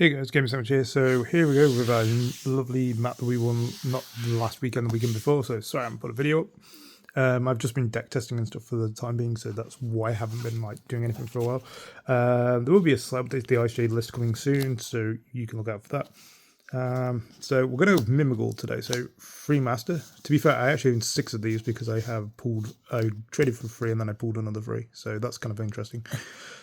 Hey guys, TheGamingSandwich here. So here we go with our lovely map that we won not last weekend, the weekend before. So sorry I haven't put a video up. I've just been deck testing and stuff for the time being, so that's why I haven't been doing anything for a while. There will be a slight update to the ICJ list coming soon, so you can look out for that. So we're going to go with Mimighoul today. So free master. To be fair, I actually own 6 of these because I traded for free and then I pulled another free. So that's kind of interesting.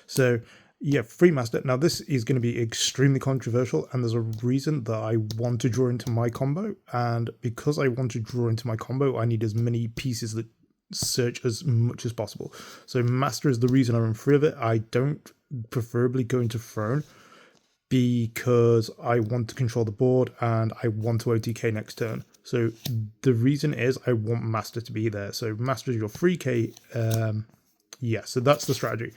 So yeah, free master. Now this is going to be extremely controversial, and there's a reason that I want to draw into my combo. And because I want to draw into my combo, I need as many pieces that search as much as possible. So master is the reason I'm in free of it. I don't preferably go into throne because I want to control the board and I want to OTK next turn. So the reason is I want master to be there. So master is your 3k. Yeah, so that's the strategy.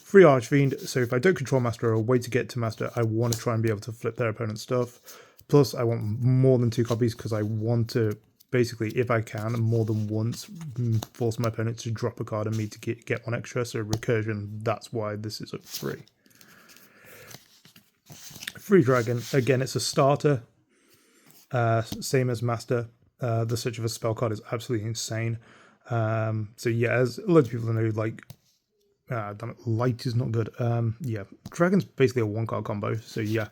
Free Archfiend, so if I don't control master or a way to get to master, I want to try and be able to flip their opponent's stuff. Plus, I want more than 2 copies because I want to, basically, if I can, more than once, force my opponent to drop a card and me to get 1 extra. So recursion, that's why this is at 3. Free Dragon, again, it's a starter, same as master. The search of a spell card is absolutely insane. So yeah, as loads of people know, damn it, light is not good. Yeah, dragon's basically a 1-card combo, so yeah,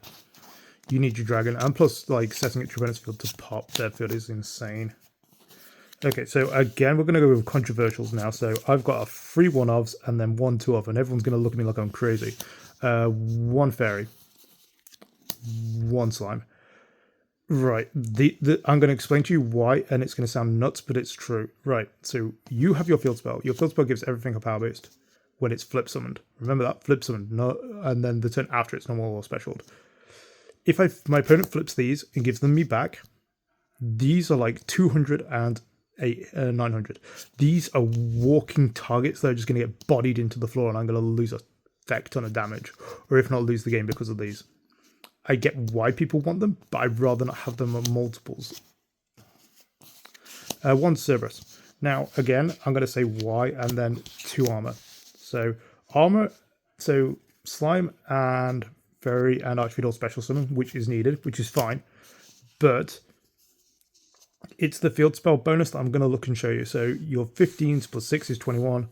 you need your dragon, and plus setting it to your opponent's field to pop their field is insane. Okay, so again we're going to go with controversials now. So I've got a 3 1-ofs and then 1 2-off, and everyone's going to look at me like I'm crazy. 1 fairy, 1 slime. Right, I'm going to explain to you why, and it's going to sound nuts, but it's true. Right, so you have your field spell. Your field spell gives everything a power boost when it's flip summoned. Remember that, flip summoned, and then the turn after it's normal or specialed. If my opponent flips these and gives them me back, these are like 200 and 900. These are walking targets that are just going to get bodied into the floor, and I'm going to lose a feck ton of damage, or if not lose the game because of these. I get why people want them, but I'd rather not have them at multiples. 1 Cerberus. Now again, I'm going to say why, and then 2 armor. So armor, so slime and fairy and archfiend all special summon, which is needed, which is fine, but it's the field spell bonus that I'm going to look and show you. So your 15s plus 6 is 21,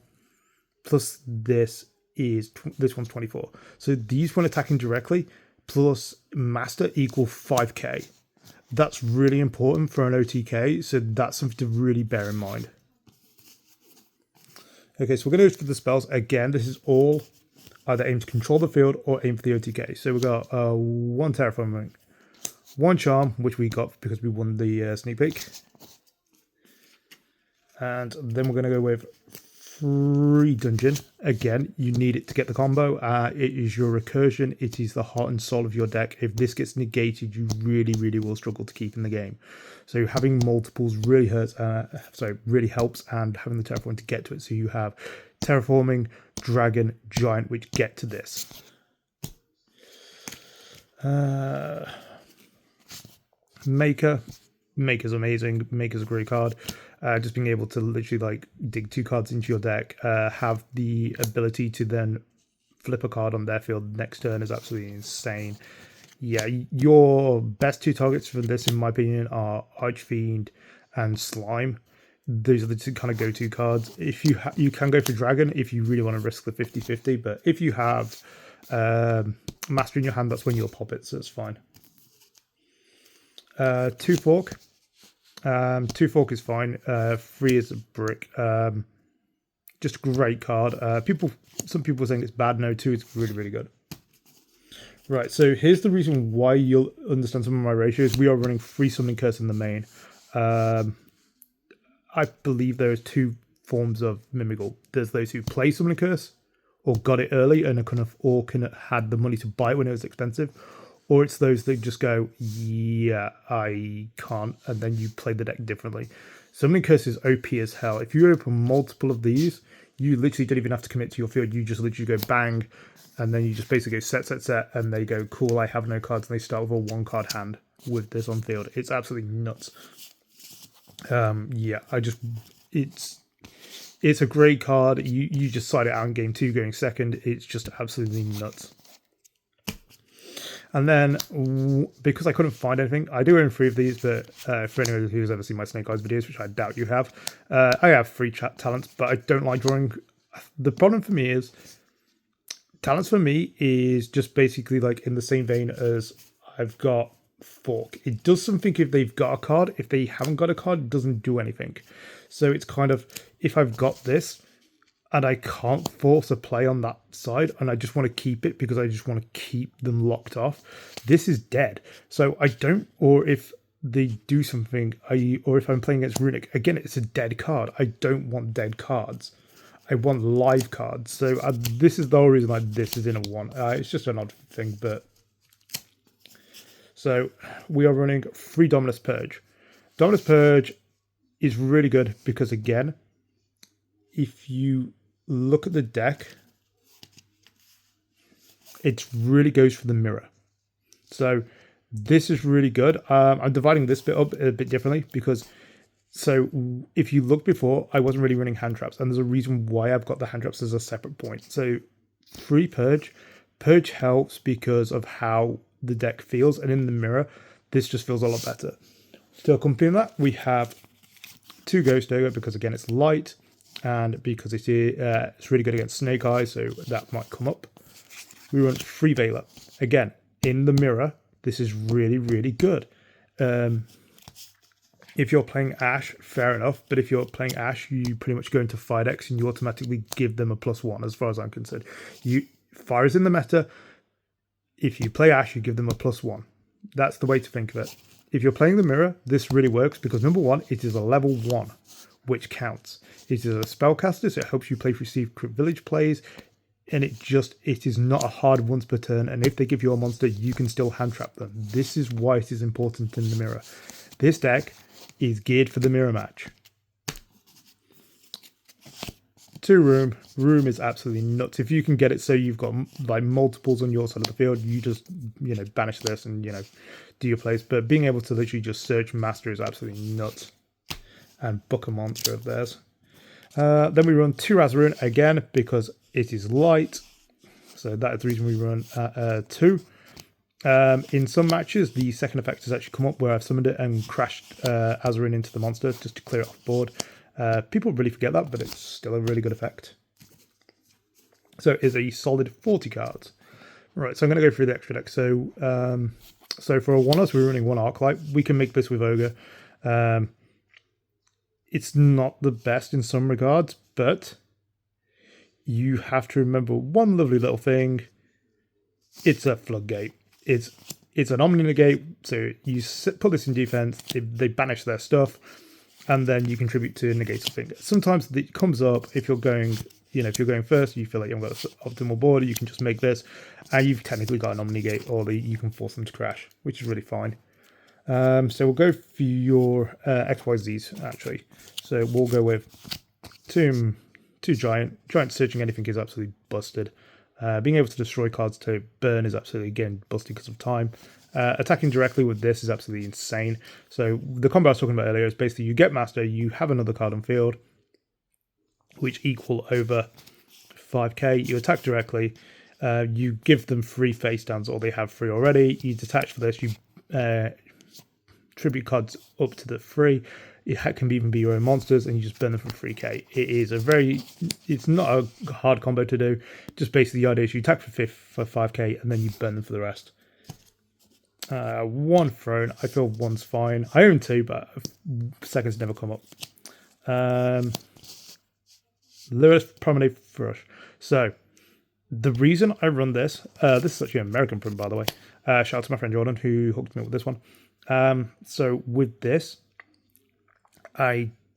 plus this one's 24. So these when attacking directly plus master equal 5k. That's really important for an OTK, so that's something to really bear in mind. Okay, so we're going to go for the spells. Again, this is all either aim to control the field or aim for the OTK. So we've got 1 Terraforming, 1 Charm, which we got because we won the sneak peek. And then we're going to go with 3 Dungeon. Again, you need it to get the combo. It is your recursion. It is the heart and soul of your deck. If this gets negated, you really, really will struggle to keep in the game. So having multiples really really helps, and having the terraforming to get to it. So you have terraforming, dragon, giant, which get to this. Maker's amazing. Maker's a great card. Just being able to literally dig 2 cards into your deck, have the ability to then flip a card on their field next turn is absolutely insane. Yeah, your best 2 targets for this, in my opinion, are Archfiend and Slime. Those are the 2 kind of go-to cards. If you can go for Dragon if you really want to risk the 50-50, but if you have Master in your hand, that's when you'll pop it, so it's fine. 2 Fork. 2 Fork is fine. 3 is a brick. Just a great card. Some people are saying it's bad. No, 2 is really, really good. Right, so here's the reason why you'll understand some of my ratios. We are running 3 Summoning Curse in the main. I believe there is 2 forms of Mimighoul. There's those who play Summoning Curse or got it early and had the money to buy it when it was expensive. Or it's those that just go, yeah, I can't, and then you play the deck differently. Summoning Curse is OP as hell. If you open multiple of these, you literally don't even have to commit to your field. You just literally go bang, and then you just basically go set, and they go, cool, I have no cards, and they start with a 1-card hand with this on field. It's absolutely nuts. Yeah, it's a great card. You just side it out in game 2 going second. It's just absolutely nuts. And then, because I couldn't find anything, I do own 3 of these, but for anyone who's ever seen my Snake Eyes videos, which I doubt you have, I have 3 talents, but I don't like drawing. The problem for me is, talents for me is just basically like in the same vein as I've got Fork. It does something if they've got a card. If they haven't got a card, it doesn't do anything. So it's kind of, if I've got this, and I can't force a play on that side, and I just want to keep it because I just want to keep them locked off, this is dead. So I don't, or if they do something, or if I'm playing against Runic, again, it's a dead card. I don't want dead cards. I want live cards. So this is the whole reason like this is in a 1. It's just an odd thing, but... So we are running 3 Dominus Purge. Dominus Purge is really good because, again, if you look at the deck, it really goes for the mirror. So this is really good. I'm dividing this bit up a bit differently because, so if you look before, I wasn't really running hand traps, and there's a reason why I've got the hand traps as a separate point. So free Purge helps because of how the deck feels, and in the mirror, this just feels a lot better. To accompany that, we have 2 Ghost Ogre because, again, it's light, and because it's really good against Snake Eyes, so that might come up. We run 3 Veiler. Again, in the mirror, this is really, really good. If you're playing Ash, fair enough, but if you're playing Ash, you pretty much go into Firedex and you automatically give them a +1, as far as I'm concerned. Fire is in the meta. If you play Ash, you give them a +1. That's the way to think of it. If you're playing the mirror, this really works because, number 1, it is a level 1, which counts. It is a spellcaster, so it helps you play receive crit village plays, and it is not a hard once per turn, and if they give you a monster, you can still hand trap them. This is why it is important in the mirror. This deck is geared for the mirror match. 2 room is absolutely nuts. If you can get it so you've got like multiples on your side of the field, you just banish this and do your plays. But being able to literally just search master is absolutely nuts. And book a monster of theirs. Then we run 2 Azarun again because it is light. So that is the reason we run 2. In some matches, the second effect has actually come up where I've summoned it and crashed Azarun into the monster just to clear it off board. People really forget that, but it's still a really good effect. So it is a solid 40 cards. Right, so I'm going to go through the extra deck. So for a 1-us, we're running 1 Arclight. We can make this with Ogre. It's not the best in some regards, but you have to remember one lovely little thing. It's a floodgate. It's an Omni Negate, so you put this in defense, they banish their stuff, and then you contribute to negate something. Sometimes it comes up if you're going, if you're going first, you feel like you haven't got an optimal board, you can just make this, and you've technically got an Omni Negate, or you can force them to crash, which is really fine. So we'll go for your XYZs, actually. So we'll go with two Giant. Giant searching anything is absolutely busted. Being able to destroy cards to burn is absolutely, again, busted because of time. Attacking directly with this is absolutely insane. So the combo I was talking about earlier is basically you get Master, you have another card on field, which equal over 5k. You attack directly. You give them 3 face downs, or they have 3 already. You detach for this. You tribute cards up to the 3. It can even be your own monsters, and you just burn them for 3k. It's not a hard combo to do. Just basically the idea is you attack for 5k, and then you burn them for the rest. 1 throne. I feel 1's fine. I own 2, but seconds never come up. Lewis Promenade Thrush. So the reason I run this is actually an American print, by the way. Shout out to my friend Jordan who hooked me up with this one. So with this,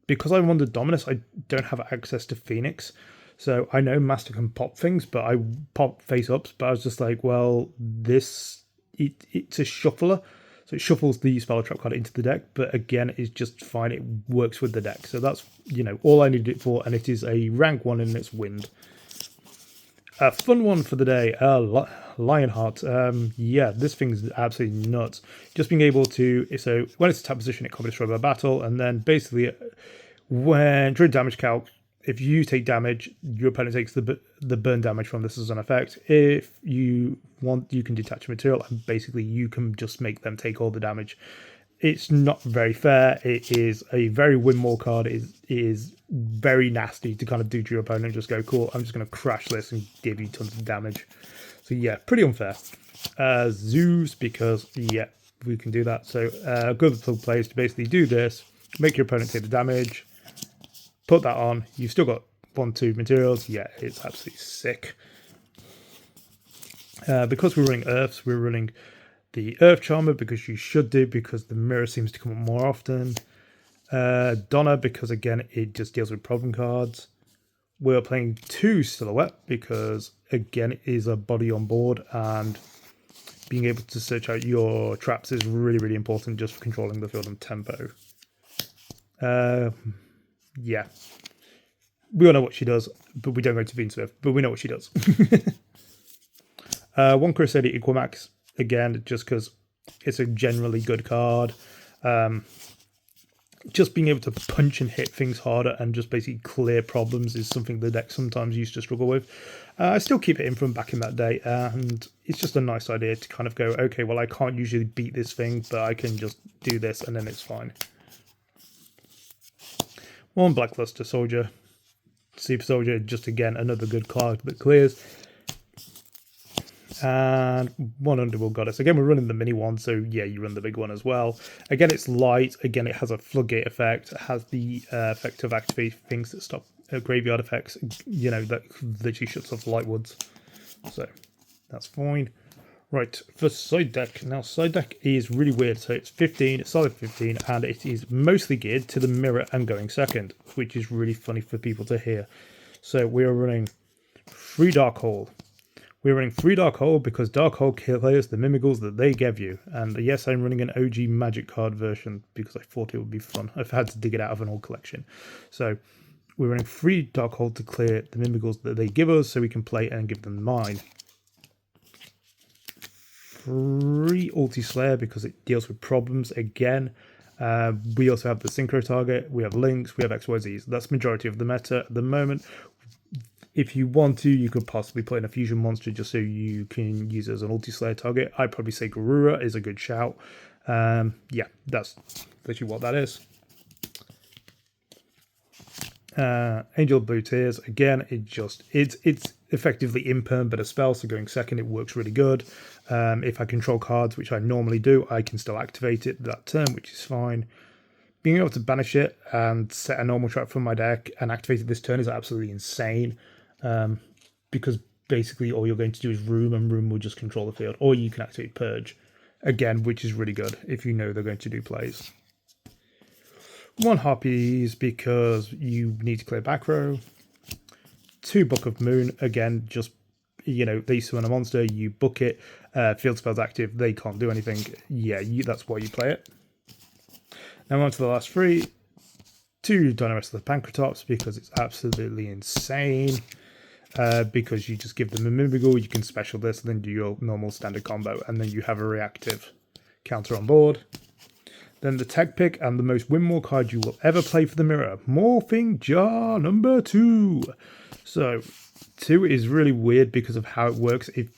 because I run the Dominus, I don't have access to Phoenix. So I know Master can pop things, but I pop face ups. But I was just like, well, it's a shuffler. So it shuffles the spell trap card into the deck, but again, it's just fine. It works with the deck. So that's, all I need it for, and it is a rank 1 in its wind. A fun one for the day, Lionheart. Yeah, this thing's absolutely nuts. Just being able to, so when it's in tap position, it can't be destroyed by battle, and then basically, when during damage calc, if you take damage, your opponent takes the burn damage from this as an effect. If you want, you can detach material, and basically you can just make them take all the damage. It's not very fair. It is a very win more card. It is very nasty to kind of do to your opponent and just go, cool, I'm just going to crash this and give you tons of damage. So yeah, pretty unfair. Zeus, because yeah, we can do that. So good plug plays to basically do this, make your opponent take the damage, put that on. You've still got 1-2 materials. Yeah, it's absolutely sick. Because we're running Earths, we're running the Earth Charmer because you should do, because the mirror seems to come up more often. Donna, because again, it just deals with problem cards. We're playing 2 Silhouette because again, it is a body on board, and being able to search out your traps is really, really important just for controlling the field and tempo. Yeah. We all know what she does, but we don't go to Veensmith, but we know what she does. 1 Crusader Equamax, again, just because it's a generally good card. Just being able to punch and hit things harder and just basically clear problems is something the deck sometimes used to struggle with. I still keep it in from back in that day, and it's just a nice idea to kind of go, okay, well, I can't usually beat this thing, but I can just do this and then it's fine. 1 Blackluster Soldier. Super Soldier, just again, another good card that clears. And 1 Underworld Goddess. Again, we're running the mini one, so yeah, you run the big one as well. Again, it's light. Again, it has a floodgate effect. It has the effect of activating things that stop graveyard effects, you know, that literally shuts off Lightwoods. So that's fine. Right, for side deck. Now, side deck is really weird. So it's 15, it's solid 15, and it is mostly geared to the mirror and going second, which is really funny for people to hear. So we are running 3 Dark Hole. We're running 3 Dark Hole because Dark Hole clears the Mimighouls that they gave you. And yes, I'm running an OG Magic card version because I thought it would be fun. I've had to dig it out of an old collection. So we're running 3 Dark Hole to clear the Mimighouls that they give us so we can play and give them mine. 3 Ulti Slayer because it deals with problems again. We also have the Synchro target, we have Links, we have XYZs. That's the majority of the meta at the moment. If you want to, you could possibly put in a fusion monster just so you can use it as an Ulti-Slayer target. I'd probably say Garura is a good shout. Yeah, that's literally what that is. Angel of Blue Tears, again, it's effectively imperm, but a spell, so going second, it works really good. If I control cards, which I normally do, I can still activate it that turn, which is fine. Being able to banish it and set a normal trap from my deck and activate it this turn is absolutely insane. Because basically all you're going to do is room, and room will just control the field. Or you can activate Purge, again, which is really good if you know they're going to do plays. 1 Harpies because you need to clear back row. 2 Book of Moon, again, just, you know, they summon a monster, you book it, field spell's active, they can't do anything. Yeah, that's why you play it. Now on to the last 3. 2 Dynarest of the Pancratops because it's absolutely insane. Because you just give them a Mimighoul, you can special this, and then do your normal standard combo, and then you have a reactive counter on board. Then the tech pick and the most win more card you will ever play for the mirror, Morphing Jar number 2. So 2 is really weird because of how it works if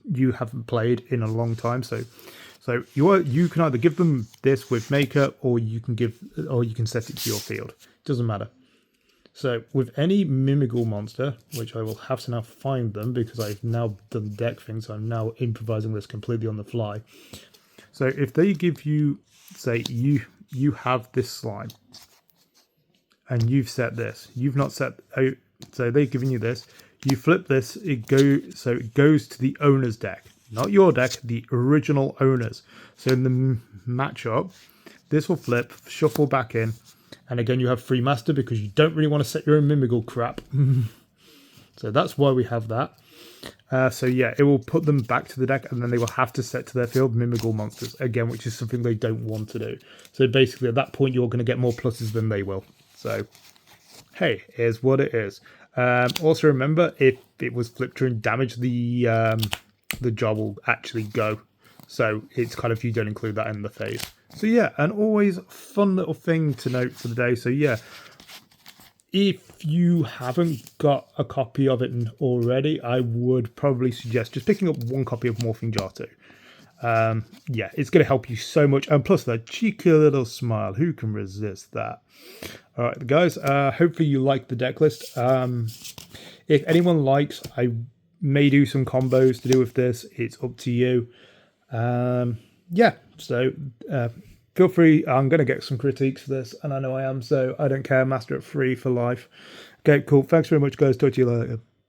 you haven't played in a long time. So you can either give them this with makeup, or you can set it to your field. It doesn't matter. So with any Mimighoul monster, which I will have to now find them because I've now done deck things, so I'm now improvising this completely on the fly. So if they give you, say you have this slime, and you've set this, you've not set out, so they've given you this, you flip this, it goes to the owner's deck, not your deck, the original owner's. So in the matchup, this will flip, shuffle back in. And again, you have free master because you don't really want to set your own Mimighoul crap. So that's why we have that. So yeah, it will put them back to the deck, and then they will have to set to their field Mimighoul monsters again, which is something they don't want to do. So basically, at that point, you're going to get more pluses than they will. So hey, here's what it is. Also remember, if it was flipped during damage, the job will actually go. So it's kind of, you don't include that in the phase. So yeah, and always fun little thing to note for the day. So yeah, if you haven't got a copy of it already, I would probably suggest just picking up one copy of Morphing Jar 2. Yeah, it's going to help you so much. And plus that cheeky little smile. Who can resist that? All right, guys, hopefully you like the deck list. If anyone likes, I may do some combos to do with this. It's up to you. Yeah, so feel free. I'm going to get some critiques for this, and I know I am, so I don't care. Master it free for life. Okay, cool. Thanks very much, guys. Talk to you later.